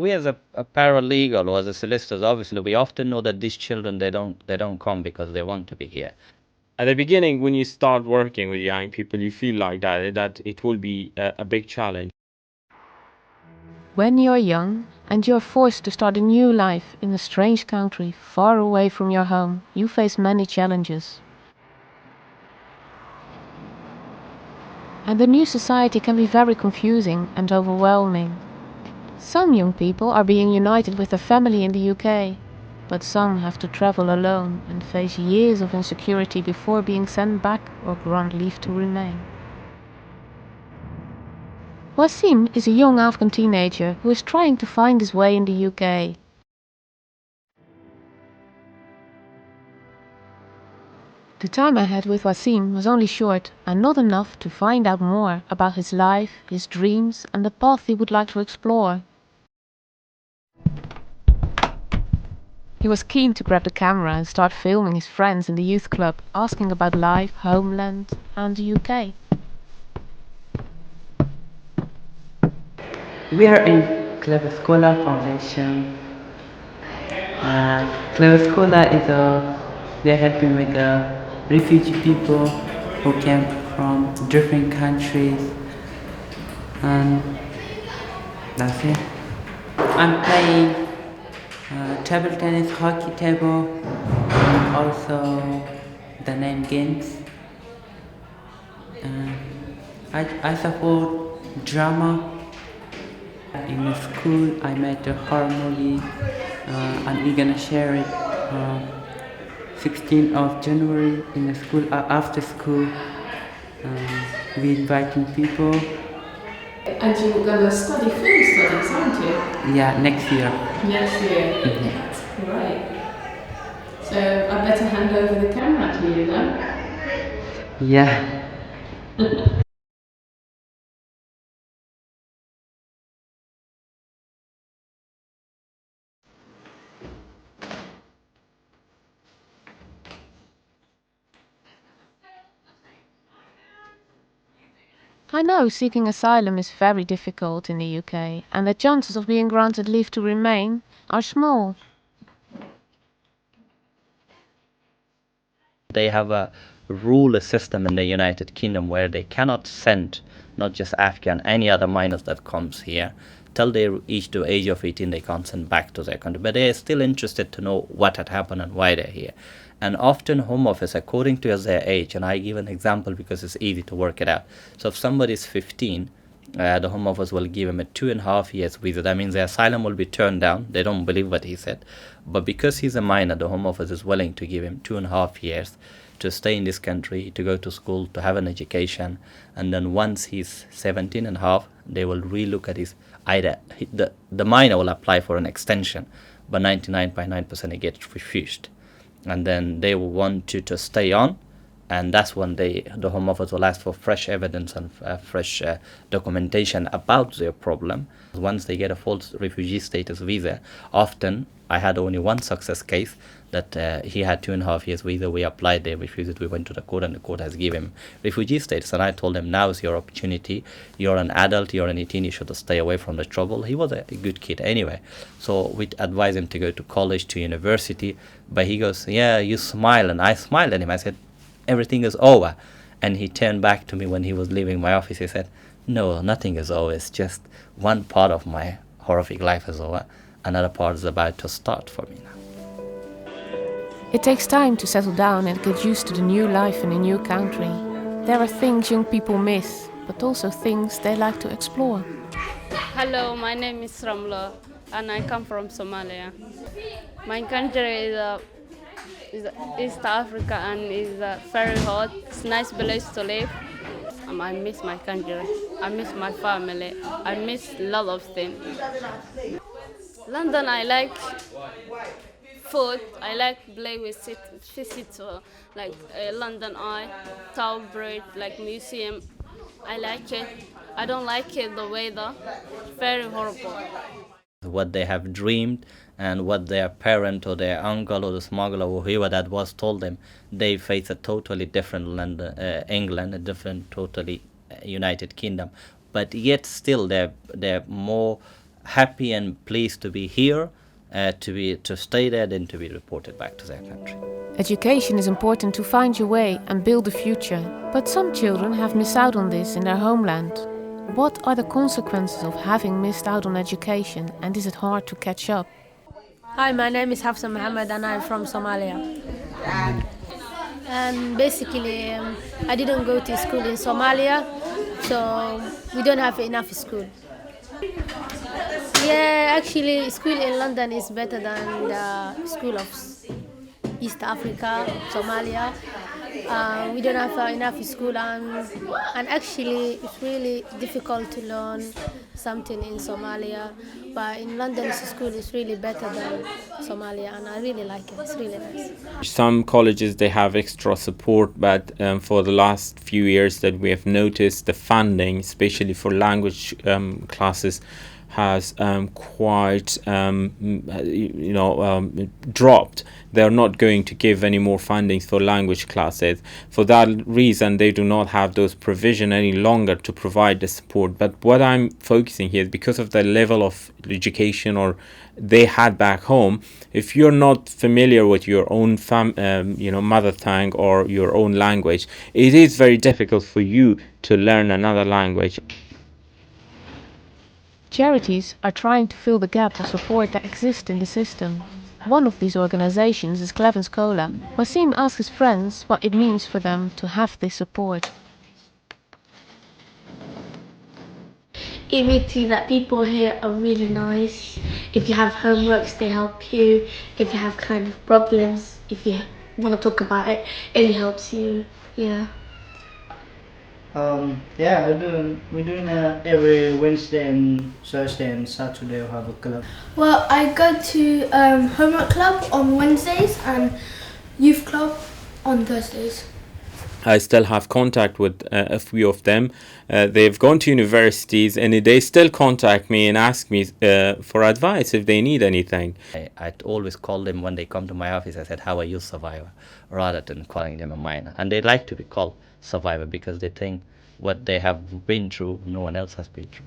we as a paralegal or as a solicitors, obviously, we often know that these children they don't come because they want to be here. At the beginning, when you start working with young people, you feel like that it will be a big challenge. When you're young and you're forced to start a new life in a strange country far away from your home, you face many challenges. And the new society can be very confusing and overwhelming. Some young people are being united with their family in the UK, but some have to travel alone and face years of insecurity before being sent back or grant leave to remain. Wasim is a young Afghan teenager who is trying to find his way in the UK. The time I had with Wasim was only short and not enough to find out more about his life, his dreams and the path he would like to explore. He was keen to grab the camera and start filming his friends in the youth club, asking about life, homeland and the UK. We are in Clever Scholar Foundation. Clever Scholar they're helping with the refugee people who came from different countries, and that's it. I'm playing table tennis, hockey table, and also the name games. I support drama. In school, I made a horror movie, and we're gonna share it 16th of January in the school after school. We inviting people. And you're gonna study film studies, aren't you? Yeah, next year. Next year. Mhm. Right. So I better hand over the camera to you then. Yeah. I know seeking asylum is very difficult in the UK and the chances of being granted leave to remain are small. They have a rule system in the United Kingdom where they cannot send not just Afghan, any other minors that comes here till they reach the age of 18. They can't send back to their country, but they are still interested to know what had happened and why they're here. And often Home Office, according to their age, and I give an example because it's easy to work it out. So if somebody is 15, the Home Office will give him a 2.5 years visa. That means the asylum will be turned down. They don't believe what he said. But because he's a minor, the Home Office is willing to give him 2.5 years to stay in this country, to go to school, to have an education. And then once he's 17 and a half, they will relook at his either the minor will apply for an extension, but 99.9% it gets refused. And then they will want you to stay on, and that's when the Home Office will ask for fresh evidence and fresh documentation about their problem. Once they get a full refugee status visa, often I had only one success case that he had 2.5 years visa. We applied, they refused it. We went to the court, and the court has given him refugee status. And I told them, now is your opportunity. You're an adult. You're an 18. You should stay away from the trouble. He was a good kid anyway, so we advised him to go to college, to university. But he goes, yeah, you smile, and I smiled at him. I said, everything is over. And he turned back to me when he was leaving my office. He said, no, nothing is over. It's just one part of my horrific life is over. Another part is about to start for me now. It takes time to settle down and get used to the new life in a new country. There are things young people miss, but also things they like to explore. Hello, my name is Ramla and I come from Somalia. My country is East Africa and is very hot. It's a nice place to live. I miss my country. I miss my family. I miss a lot of things. London, I like food. I like play with visit like London Eye, Tower Bridge, like museum. I like it. I don't like it, the weather. Very horrible. What they have dreamed and what their parent or their uncle or the smuggler or whoever that was told them, they face a totally different England, a different totally United Kingdom. But yet still they're more happy and pleased to be here, to stay there, than to be reported back to their country. Education is important to find your way and build a future, but some children have missed out on this in their homeland. What are the consequences of having missed out on education, and is it hard to catch up? Hi, my name is Hafsa Mohammed and I'm from Somalia. And basically, I didn't go to school in Somalia, so we don't have enough school. Yeah, actually, school in London is better than the school of East Africa, Somalia. We don't have enough school, and actually, it's really difficult to learn something in Somalia. But in London's school is really better than Somalia, and I really like it. It's really nice. Some colleges, they have extra support, but for the last few years that we have noticed, the funding, especially for language classes, has quite dropped. They're not going to give any more funding for language classes. For that reason, they do not have those provision any longer to provide the support. But what I'm focusing here is because of the level of education or they had back home, if you're not familiar with your own mother tongue or your own language, it is very difficult for you to learn another language. Charities are trying to fill the gap of support that exists in the system. One of these organizations is Cleven's Cola. Wasim asks his friends what it means for them to have this support. It means that people here are really nice. If you have homeworks, they help you. If you have kind of problems, if you want to talk about it, it helps you. Yeah. Yeah, we're doing every Wednesday and Thursday and Saturday we have a club. Well, I go to homework club on Wednesdays and youth club on Thursdays. I still have contact with a few of them. They've gone to universities and they still contact me and ask me for advice if they need anything. I'd always call them when they come to my office. I said, "How are you, survivor?" rather than calling them a minor. And they like to be called survivor because they think what they have been through, no one else has been through.